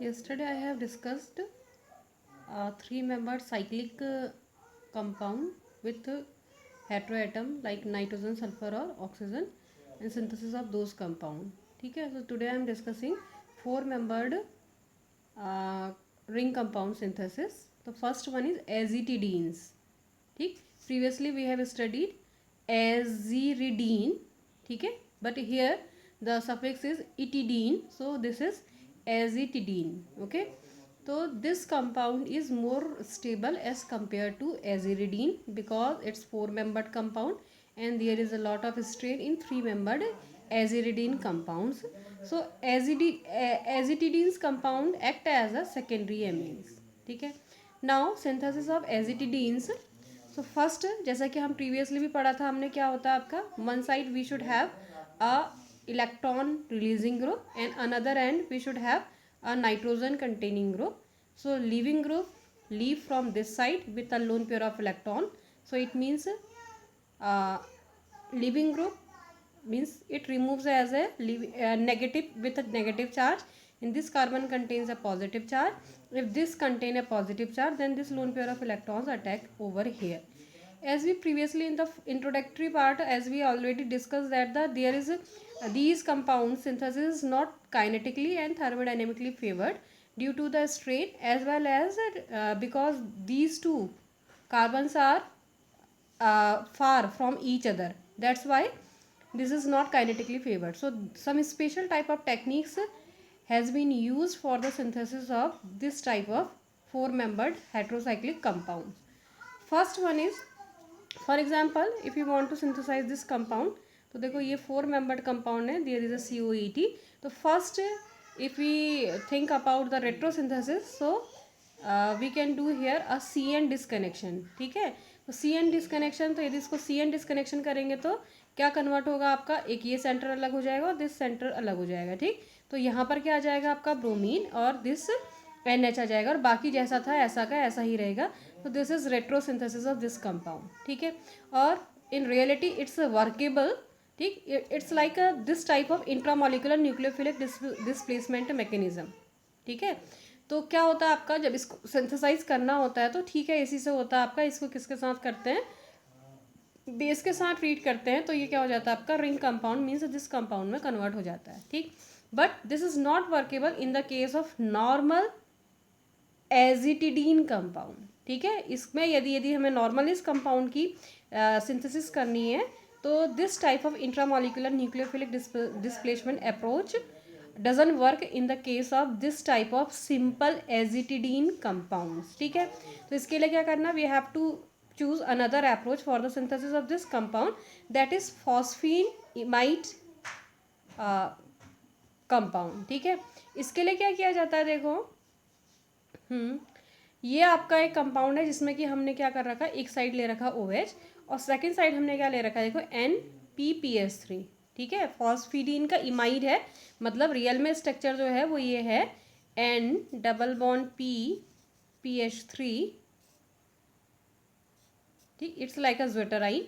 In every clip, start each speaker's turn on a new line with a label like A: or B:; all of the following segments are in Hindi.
A: Yesterday I have discussed three-membered cyclic compound with heteroatom like nitrogen, sulfur or oxygen and synthesis of those compound. ठीक है. So today I am discussing four-membered uh, ring compound synthesis. The first one is azitidines. ठीक. Previously we have studied aziridine. ठीक है. But here the suffix is etidine, so this is azitidine. Okay. So this compound is more stable as compared to aziridine because it's four-membered compound and there is a lot of strain in three-membered aziridine compounds. So azitidine's compound act as a secondary amines. ठीक है. Now synthesis of azitidines. So first, जैसा कि हम previously भी पढ़ा था हमने, क्या होता है आपका, one side we should have a electron releasing group and another end we should have a nitrogen containing group. So leaving group leave from this side with a lone pair of electron. So it means leaving group means it removes as a negative with a negative charge. In this carbon contains a positive charge. If this contain a positive charge, then this lone pair of electrons attack over here. As we previously in the introductory part, as we already discussed that there is these compounds synthesis is not kinetically and thermodynamically favored due to the strain, as well as because these two carbons are far from each other. That's why this is not kinetically favored. So some special type of techniques has been used for the synthesis of this type of four-membered heterocyclic compounds. First one is, for example, if you want to synthesize this compound, तो देखो ये four-membered compound है, there is a COET. तो first if we think about the retrosynthesis, so we can do here a CN disconnection. ठीक है. तो CN disconnection, तो यदि इसको CN disconnection करेंगे तो क्या कन्वर्ट होगा आपका, एक ये सेंटर अलग हो जाएगा और दिस सेंटर अलग हो जाएगा. ठीक. तो यहाँ पर क्या आ जाएगा आपका ब्रोमीन और दिस NH आ जाएगा और बाकी जैसा था ऐसा का ऐसा ही रहेगा. तो this is retrosynthesis of this compound. ठीक है. और इन रियलिटी इट्स वर्केबल. ठीक. It's like this type of intramolecular nucleophilic displacement mechanism. ठीक है. तो क्या होता है आपका, जब इसको सिंथेसाइज करना होता है तो ठीक है इसी से होता है आपका. इसको किसके साथ करते हैं, बेस के साथ ट्रीट करते हैं, तो ये क्या हो जाता है आपका ring compound means this compound में कन्वर्ट हो जाता है. ठीक. But this is not workable in the case of normal azetidine compound. ठीक है. इसमें यदि हमें नॉर्मल इस कंपाउंड की सिंथेसिस करनी है तो this type of intramolecular nucleophilic displacement approach doesn't work in the case of this type of simple azetidine compounds. ठीक है. तो इसके लिए क्या करना, we have to choose another approach for the synthesis of this compound, that is phosphine imide compound. ठीक है. इसके लिए क्या किया जाता है, देखो ये आपका एक कंपाउंड है जिसमें कि हमने क्या कर रखा, एक साइड ले रखा OH और सेकंड साइड हमने क्या ले रखा है, देखो NPPS3. ठीक है. फॉस्फिडीन का इमाइड है, मतलब रियल में स्ट्रक्चर जो है वो ये है N डबल बॉन्ड PPH3. ठीक. इट्स लाइक अ ज्वेटराइन,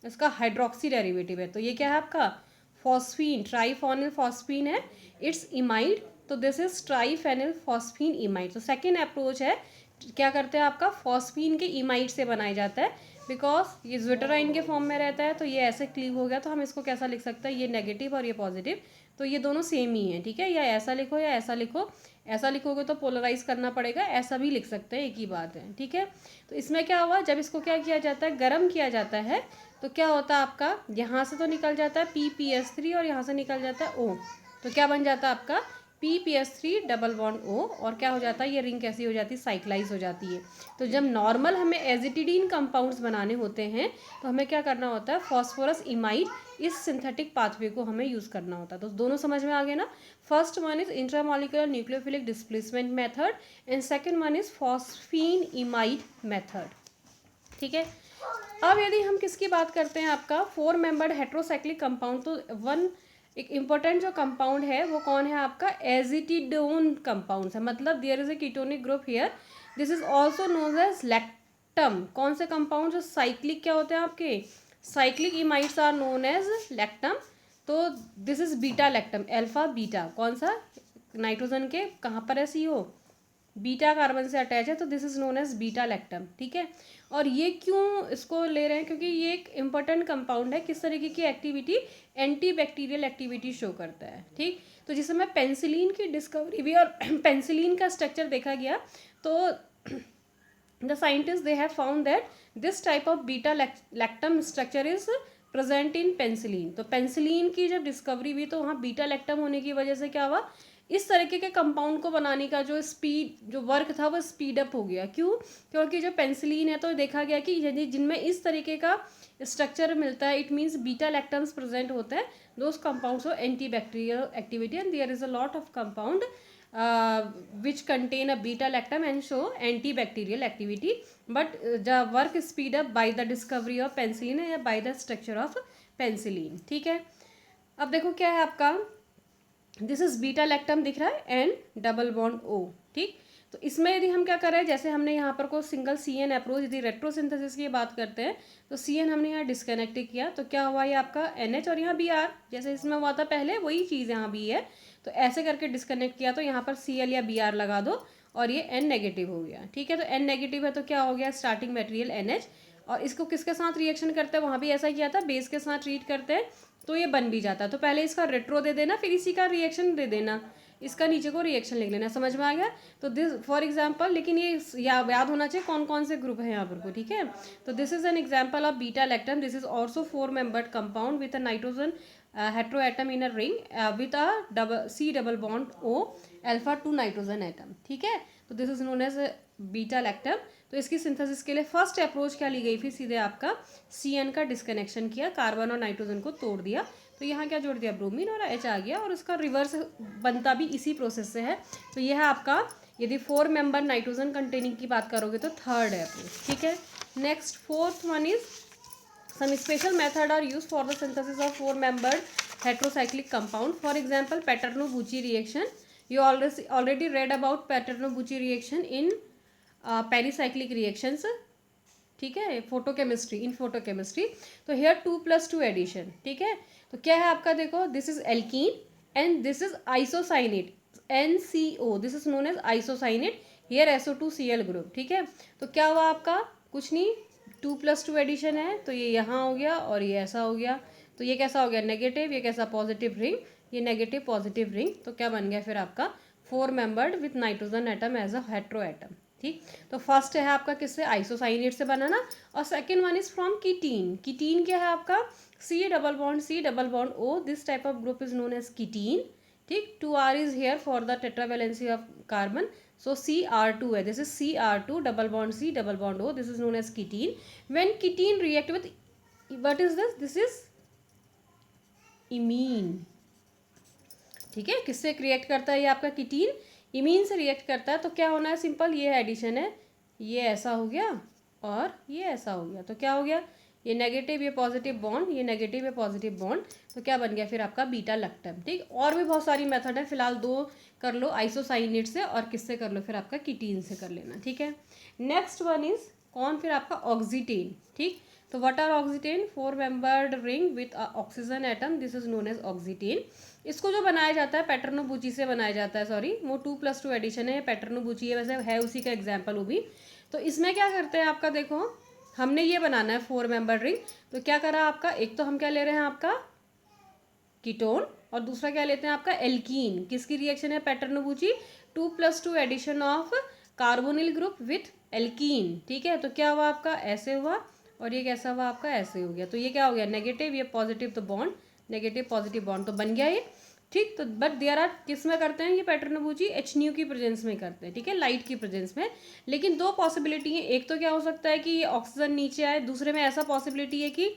A: इसका हाइड्रोक्सी डेरिवेटिव है. तो ये क्या है आपका फॉस्फीन, ट्राइफोनिल फॉस्फीन है, इट्स इमाइड. तो दिस इज ट्राइफेनिल फॉस्फीन इमाइड. तो सेकेंड अप्रोच है, क्या करते हैं आपका फॉस्फीन के इमाइड से बनाया जाता है बिकॉज ये ज्वेटराइन के फॉर्म में रहता है. तो ये ऐसे क्लीव हो गया, तो हम इसको कैसा लिख सकते हैं, ये नेगेटिव और ये पॉजिटिव, तो ये दोनों सेम ही है. ठीक है. या ऐसा लिखो या ऐसा लिखो, ऐसा लिखोगे तो पोलराइज करना पड़ेगा, ऐसा भी लिख सकते हैं, एक ही बात है. ठीक है. तो इसमें क्या हुआ, जब इसको क्या किया जाता है, गर्म किया जाता है, तो क्या होता है आपका, यहाँ से तो निकल जाता है PPS3 और यहाँ से निकल जाता है O. तो क्या बन जाता है आपका PPS3 डबल बॉन्ड O और क्या हो जाता है, ये रिंग कैसी हो जाती है, साइक्लाइज हो जाती है. तो जब नॉर्मल हमें एजिटिडीन कंपाउंड्स बनाने होते हैं तो हमें क्या करना होता है, फॉस्फोरस इमाइड इस सिंथेटिक पाथवे को हमें यूज़ करना होता है. तो दोनों समझ में आ गए ना. First one is intramolecular nucleophilic displacement method and second one is phosphine imide method. ठीक है. अब यदि हम किसकी बात करते हैं, आपका फोर मेंबर्ड हेट्रोसाइक्लिक कंपाउंड, तो वन एक इम्पोर्टेंट जो कंपाउंड है वो कौन है आपका, एजिटिडोन कंपाउंड है. मतलब there is a ketonic group here. This is also known as lactam. कौन से कंपाउंड जो साइक्लिक क्या होते हैं आपके, cyclic imides are known as lactam. तो this is beta lactam, alpha beta. कौन सा, नाइट्रोजन के कहाँ पर है CO, बीटा कार्बन से अटैच है, तो this is known as beta lactam. ठीक है, और ये क्यों इसको ले रहे हैं, क्योंकि ये एक इंपॉर्टेंट कंपाउंड है, किस तरीके की activity, anti bacterial activity show करता है। ठीक, तो जिस समय पेंसिलिन की डिस्कवरी भी और पेंसिलिन का स्ट्रक्चर देखा गया, तो the scientists they have found that this type of beta lactam structure is present in penicillin। तो पेंसिलिन की जब डिस्कवरी हुई तो वहाँ बीटा लैक्टम होने की वजह से क्या हुआ, इस तरीके के कंपाउंड को बनाने का जो स्पीड, जो वर्क था वो स्पीड अप हो गया। क्यों, क्योंकि जो पेंसिलिन है तो देखा गया कि यदि जिनमें इस तरीके का स्ट्रक्चर मिलता है, it means beta lactams present होते हैं, दोज कंपाउंड्स हो antibacterial activity and there is a lot of compound which contain a beta lactam and show antibacterial activity, but the work speed up by the discovery of penicillin या by the structure of penicillin। ठीक है, अब देखो क्या है आपका, दिस इज बीटा लैक्टम दिख रहा है एंड डबल बॉन्ड O। ठीक, तो इसमें यदि हम क्या कर रहे हैं, जैसे हमने यहाँ पर को सिंगल CN अप्रोच, यदि रेट्रोसिंथेसिस की बात करते हैं तो CN हमने यहाँ डिस्कनेक्ट किया, तो क्या हुआ, ये आपका NH और यहाँ Br, जैसे इसमें हुआ था पहले वही चीज़ यहाँ भी है, तो ऐसे करके डिस्कनेक्ट किया तो यहाँ पर Cl या Br लगा दो और ये N नेगेटिव हो गया। ठीक है, तो N नेगेटिव है तो क्या हो गया, स्टार्टिंग मटेरियल NH, और इसको किसके साथ रिएक्शन करते हैं, वहाँ भी ऐसा किया था, बेस के साथ ट्रीट करते हैं तो ये बन भी जाता है। तो पहले इसका रेट्रो दे देना, फिर इसी का रिएक्शन दे देना, इसका नीचे को रिएक्शन लिख लेना। समझ में आ गया, तो दिस फॉर एग्जांपल, लेकिन ये याद होना चाहिए कौन कौन से ग्रुप है यहाँ पर को। ठीक है, तो this is an example of beta lactam, this is also 4 membered compound with a nitrogen heteroatom in a ring with a C double bond O alpha 2 nitrogen atom. ठीक है, तो this is known as beta lactam. तो इसकी सिंथेसिस के लिए फर्स्ट अप्रोच क्या ली गई थी, सीधे आपका CN का डिस्कनेक्शन किया, कार्बन और नाइट्रोजन को तोड़ दिया, तो यहाँ क्या जोड़ दिया, ब्रोमीन और H आ गया, और उसका रिवर्स बनता भी इसी प्रोसेस से है। तो यह है आपका, यदि 4 मेंबर नाइट्रोजन कंटेनिंग की बात करोगे तो थर्ड है अप्रोच। ठीक है, next fourth one is some special method are used for the synthesis of 4 membered heterocyclic compound, for example Paterno-Bucci reaction। you already read about Paterno-Bucci reaction in pericyclic reactions। ठीक है, फोटोकेमिस्ट्री, इन फोटोकेमिस्ट्री। तो हेयर 2+2 एडिशन। ठीक है, तो क्या है आपका, देखो this is alkene and this is isocyanate NCO, this is known as isocyanate, here SO2Cl group. ठीक है, तो क्या हुआ आपका, कुछ नहीं, 2+2 एडिशन है, तो ये यहाँ हो गया और ये ऐसा हो गया, तो ये कैसा हो गया, नेगेटिव, ये कैसा, पॉजिटिव रिंग, ये नेगेटिव पॉजिटिव रिंग, तो क्या बन गया फिर आपका 4 membered with nitrogen atom as a heteroatom. ठीक, तो फर्स्ट है आपका किससे, आइसोसाइनेट से बनाना, और second one is from ketene. Ketene क्या है आपका, C double bond O, this type of group is known as ketene. ठीक, 2R is here for the tetravalency of carbon, so Cr2 है, this is Cr2 double bond C double bond O, this is known as ketene। when ketene react with, what is this is imine। ठीक है, किससे रिएक्ट करता है ये आपका कीटीन, इमीन से रिएक्ट करता है, तो क्या होना है, सिंपल, ये एडिशन है, ये ऐसा हो गया और ये ऐसा हो गया, तो क्या हो गया, ये नेगेटिव ये पॉजिटिव बॉन्ड, ये नेगेटिव ये पॉजिटिव बॉन्ड, तो क्या बन गया फिर आपका बीटा लैक्टम। ठीक, और भी बहुत सारी मेथड है, फिलहाल 2 कर लो, आइसोसाइनेट से, और किससे कर लो फिर आपका कीटीन से कर लेना। ठीक है, नेक्स्ट वन इज कौन, फिर आपका ऑक्सीटेन। ठीक, तो what are oxetane, 4 membered ring with oxygen atom, this is known as oxetane. इसको जो बनाया जाता है पैटर्नो-बुची से बनाया जाता है, सॉरी वो 2+2 एडिशन है, पैटर्नो-बुची है, वैसे है उसी का एग्जाम्पल वो भी। तो इसमें क्या करते हैं आपका, देखो हमने ये बनाना है 4 मेंबर रिंग, तो क्या करा आपका, एक तो हम क्या ले रहे हैं आपका कीटोन, और दूसरा क्या लेते हैं आपका एल्कीन, किसकी रिएक्शन है, Paterno Buchi, 2+2 addition of carbonyl group with alkene. ठीक है, तो क्या हुआ आपका, ऐसे हुआ, और ये कैसा हुआ आपका, ऐसे हो गया, तो ये क्या हो गया, नेगेटिव ये पॉजिटिव, तो बॉन्ड नेगेटिव पॉजिटिव बॉन्ड तो बन गया ये। ठीक, तो बट देयर आर किस में करते हैं ये पैटर्नो-बुची, HNu की प्रेजेंस में करते हैं। ठीक है, लाइट की प्रेजेंस में, लेकिन 2 पॉसिबिलिटी है, एक तो क्या हो सकता है कि ये ऑक्सीजन नीचे आए, दूसरे में ऐसा पॉसिबिलिटी है कि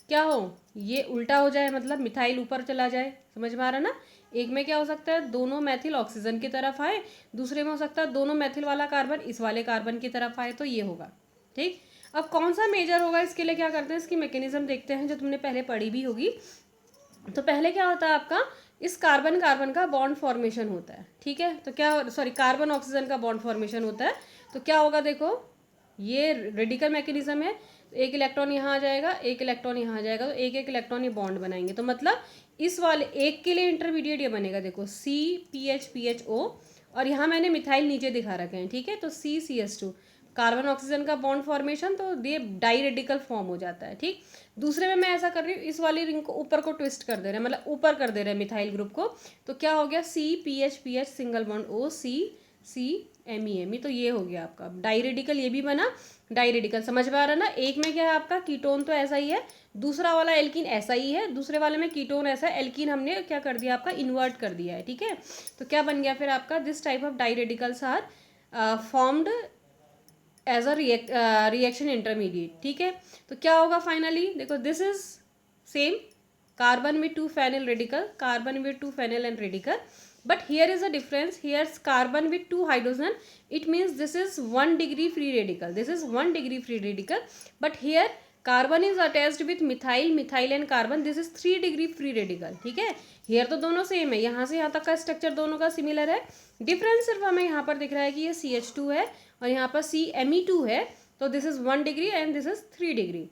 A: क्या हो, ये उल्टा हो जाए, मतलब मिथाइल ऊपर चला जाए। समझ में आ रहा ना, एक में क्या हो सकता है, दोनों मैथिल ऑक्सीजन की तरफ आए, दूसरे में हो सकता है दोनों मैथिल वाला कार्बन इस वाले कार्बन की तरफ आए, तो ये होगा। ठीक, अब कौन सा मेजर होगा, इसके लिए क्या करते हैं, इसकी मैकेनिज्म देखते हैं, जो तुमने पहले पढ़ी भी होगी। तो पहले क्या होता है आपका, इस कार्बन कार्बन का बॉन्ड फॉर्मेशन होता है। ठीक है, तो क्या, सॉरी कार्बन ऑक्सीजन का बॉन्ड फॉर्मेशन होता है, तो क्या होगा, देखो ये रेडिकल मैकेनिज्म है, तो एक इलेक्ट्रॉन यहाँ आ जाएगा, एक इलेक्ट्रॉन यहाँ आ जाएगा, तो एक एक इलेक्ट्रॉन ये बॉन्ड बनाएंगे। तो मतलब इस वाले एक के लिए इंटरमीडिएट ये बनेगा, देखो CPH और यहाँ मैंने मिथाइल नीचे दिखा रखे हैं, ठीक है। तो CCS2 कार्बन ऑक्सीजन का बॉन्ड फॉर्मेशन, तो ये डाई रेडिकल फॉर्म हो जाता है, ठीक। दूसरे में मैं ऐसा कर रही हूँ, इस वाली रिंग को ऊपर को ट्विस्ट कर दे रहे हैं, मतलब ऊपर कर दे रहे हैं मिथाइल ग्रुप को, तो क्या हो गया CPH सिंगल बॉन्ड OCMe, तो ये हो गया आपका डाई रेडिकल, ये भी बना डाई रेडिकल। समझ में आ रहा है ना। एक में क्या है आपका कीटोन तो ऐसा ही है, दूसरा वाला एल्कीन ऐसा ही है, दूसरे वाले में कीटोन ऐसा है, एल्कीन हमने क्या कर दिया आपका इन्वर्ट कर दिया है, ठीक है। तो क्या बन गया फिर आपका, this type of diradicals are formed as a reaction intermediate, ठीक है। तो क्या होगा फाइनली, देखो this is same carbon with 2 phenyl radical, carbon with 2 phenyl and radical, but here is a difference, here's carbon with 2 hydrogen, it means this is 1 degree free radical, this is 1 degree free radical, but here carbon is attached with methyl and carbon, this is 3 degree free radical, ठीक है। हेयर तो दोनों सेम है, यहाँ से यहाँ तक का स्ट्रक्चर दोनों का सिमिलर है, डिफरेंस सिर्फ हमें यहाँ पर दिख रहा है कि ये CH2 है और यहाँ पर CMe2 है, तो this is 1 degree and this is 3 degree,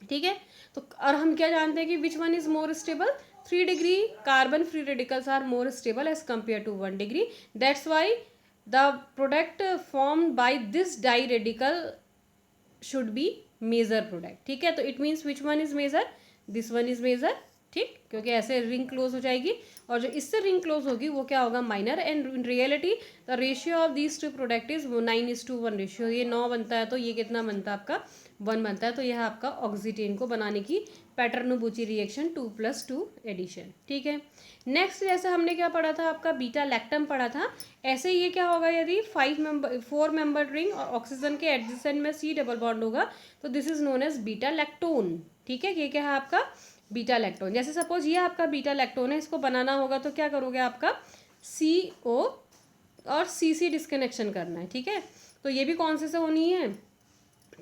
A: ठीक है। तो और हम क्या जानते हैं कि which one is more stable, 3 degree carbon free radicals are more stable as compare to 1 degree, that's why the product formed by this diradical should be major product, ठीक है। तो it means which one is major, this one is major, ठीक, क्योंकि ऐसे रिंग क्लोज हो जाएगी, और जो इससे रिंग क्लोज होगी वो क्या होगा minor, and in reality the ratio of these two product is 9:1 ratio, ये 9 बनता है तो ये कितना बनता है आपका 1 बनता है। तो यह आपका ऑक्सीटेन को बनाने की पैटर्नोबुची रिएक्शन 2+2 एडिशन, ठीक है। नेक्स्ट जैसे हमने क्या पढ़ा था आपका बीटा लैक्टम पढ़ा था, ऐसे ये क्या होगा यदि 4 मेंबर रिंग और ऑक्सीजन के एडजेसेंट में C डबल बॉन्ड होगा, तो this is known as beta lactone, ठीक है। ये क्या है आपका बीटा लैक्टोन। जैसे सपोज ये आपका बीटा लैक्टोन है, इसको बनाना होगा तो क्या करोगे आपका CO और CC डिस्कनेक्शन करना है, ठीक है। तो ये भी कौन से होनी है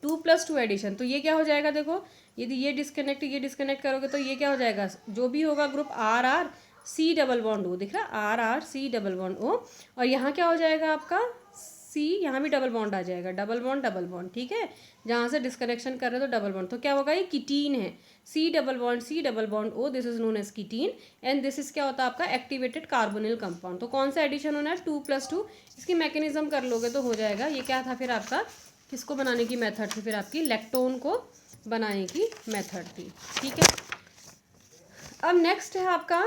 A: 2+2 एडिशन, तो ये क्या हो जाएगा, देखो यदि ये डिस्कनेक्ट करोगे तो ये क्या हो जाएगा, जो भी होगा group RR C double bond O, दिख रहा RR C double bond O, और यहाँ क्या हो जाएगा आपका C, यहाँ भी डबल बॉन्ड आ जाएगा, डबल बॉन्ड, ठीक है। जहाँ से डिस्कनेक्शन कर रहे हो तो डबल बॉन्ड, तो क्या होगा ये कीटीन है, C double bond O, this is known as ketene, and this is क्या होता है आपका एक्टिवेटेड कार्बोनिल कंपाउंड। तो कौन सा एडिशन होना है 2+2, इसकी मैकेनिज्म कर लोगे तो हो जाएगा। ये क्या था फिर आपका, किसको बनाने की मेथड थी, फिर आपकी लैक्टोन को बनाने की मेथड थी, ठीक है। अब नेक्स्ट है आपका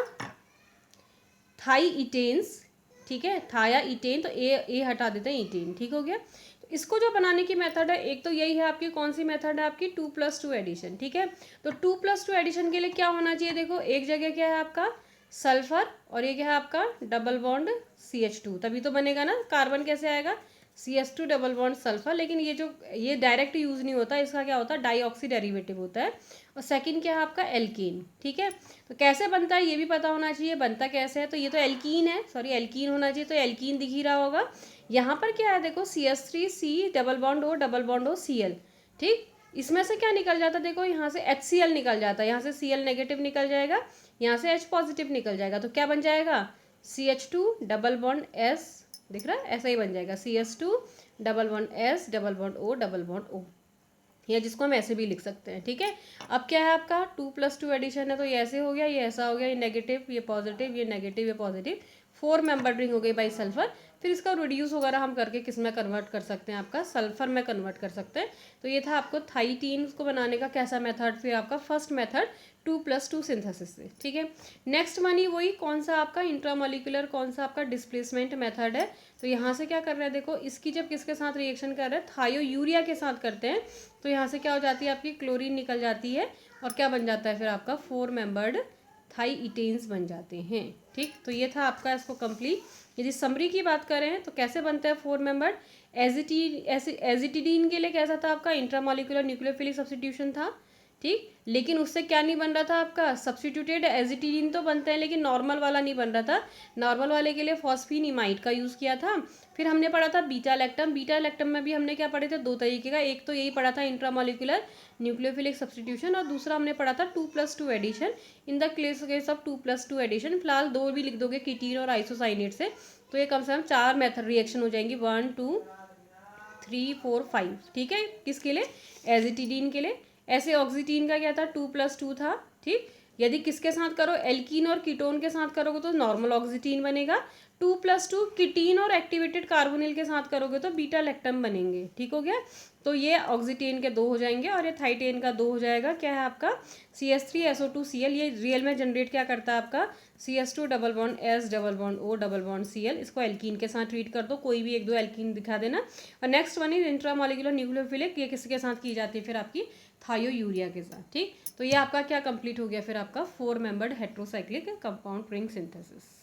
A: थाई इटेन्स, ठीक है, थाया इटेन, तो ए हटा देते हैं, इटेन, ठीक हो गया। तो इसको जो बनाने की मेथड है, एक तो यही है आपकी, कौन सी मेथड है आपकी 2+2 एडिशन, ठीक है। तो 2+2 एडिशन के लिए क्या होना चाहिए, देखो एक जगह क्या है आपका सल्फर और ये क्या है आपका डबल बॉन्ड CH2, तभी तो बनेगा ना। कार्बन कैसे आएगा CH2 डबल बॉन्ड सल्फर, लेकिन ये डायरेक्ट यूज नहीं होता, इसका क्या होता है डाईऑक्सी डेरिवेटिव होता है। और सेकंड क्या है आपका एल्कीन, ठीक है। तो कैसे बनता है ये भी पता होना चाहिए, बनता कैसे है, तो ये तो एल्कीन है, सॉरी एल्कीन होना चाहिए, तो एल्कीन दिख ही रहा होगा। यहाँ पर क्या है देखो CH3C double bond O Cl, ठीक। इसमें से क्या निकल जाता है, देखो यहाँ से HCl निकल जाता है, यहाँ से Cl नेगेटिव निकल जाएगा, यहाँ से H पॉजिटिव निकल जाएगा, तो क्या बन जाएगा CH2 डबल बॉन्ड S, दिख रहा है ऐसा ही बन जाएगा CH2 double bond S double bond O double bond O, या जिसको हम ऐसे भी लिख सकते हैं, ठीक है। अब क्या है आपका 2+2 एडिशन है, तो ये ऐसे हो गया, ये ऐसा हो गया, ये नेगेटिव, ये पॉजिटिव, ये नेगेटिव, ये पॉजिटिव, 4 मेंबर रिंग हो गई बाई सल्फर। फिर इसका रिड्यूस वगैरह हम करके किस में कन्वर्ट कर सकते हैं, आपका सल्फर में कन्वर्ट कर सकते हैं। तो ये था आपको थाईटीन को बनाने का कैसा मेथड, फिर आपका फर्स्ट मेथड 2+2 सिंथेसिस से, ठीक है। नेक्स्ट मानी वही कौन सा आपका इंट्रामोलिकुलर, कौन सा आपका डिस्प्लेसमेंट मेथड है। तो यहाँ से क्या कर रहे हैं, देखो इसकी जब किसके साथ रिएक्शन कर रहे हैं, थायोयूरिया के साथ करते हैं, तो यहाँ से क्या हो जाती है आपकी क्लोरीन निकल जाती है, और क्या बन जाता है फिर आपका 4 मेंबर्ड थाई इटेन्स बन जाते हैं, ठीक। तो ये था आपका इसको कंप्लीट। यदि समरी की बात करें तो कैसे बनता है 4 मेंबर्ड, एजिटिडीन के लिए कैसा था आपका इंट्रामोलिकुलर न्यूक्लियोफिलिक सब्स्टिट्यूशन था, ठीक। लेकिन उससे क्या नहीं बन रहा था आपका सब्स्टिट्यूटेड एजिटिडीन, तो बनते हैं लेकिन नॉर्मल वाला नहीं बन रहा था। नॉर्मल वाले के लिए फॉस्फिनिमाइड का यूज़ किया था। फिर हमने पढ़ा था बीटा लैक्टम में भी हमने क्या पढ़े थे, 2 तरीके का, एक तो यही पढ़ा था इंट्रामोलिकुलर न्यूक्लियोफिलिक सब्स्टिट्यूशन, और दूसरा हमने पढ़ा था 2+2 addition. In the case of 2+2 addition फिलहाल 2 भी लिख दोगे कीटीन और आइसोसाइनेट से, तो ये कम से कम 4 मेथड रिएक्शन हो जाएंगी, 1 2 3 4 5, ठीक है, किसके लिए, एजिटिडीन के लिए। ऐसे ऑक्सीटीन का क्या था, 2+2 था, ठीक। यदि किसके साथ करो, एल्कीन और कीटोन के साथ करोगे तो नॉर्मल ऑक्सीटीन बनेगा। 2+2 कीटीन और एक्टिवेटेड कार्बोनिल के साथ करोगे तो बीटा लैक्टम बनेंगे, ठीक हो गया। तो ये ऑक्सीटेन के 2 हो जाएंगे और ये थाइटेन का 2 हो जाएगा। क्या है आपका, CH3SO2Cl। ये रियल में जनरेट क्या करता है आपका, CH2 double bond S double bond O double bond Cl। इसको एल्कीन के साथ ट्रीट कर दो, कोई भी 1 2 एल्कीन दिखा देना। और next one is intramolecular nucleophilic. ये किसके साथ की जाती है फिर आपकी, थायोयूरिया के साथ, ठीक। तो ये आपका क्या कंप्लीट हो गया फिर आपका 4 membered heterocyclic compound ring synthesis.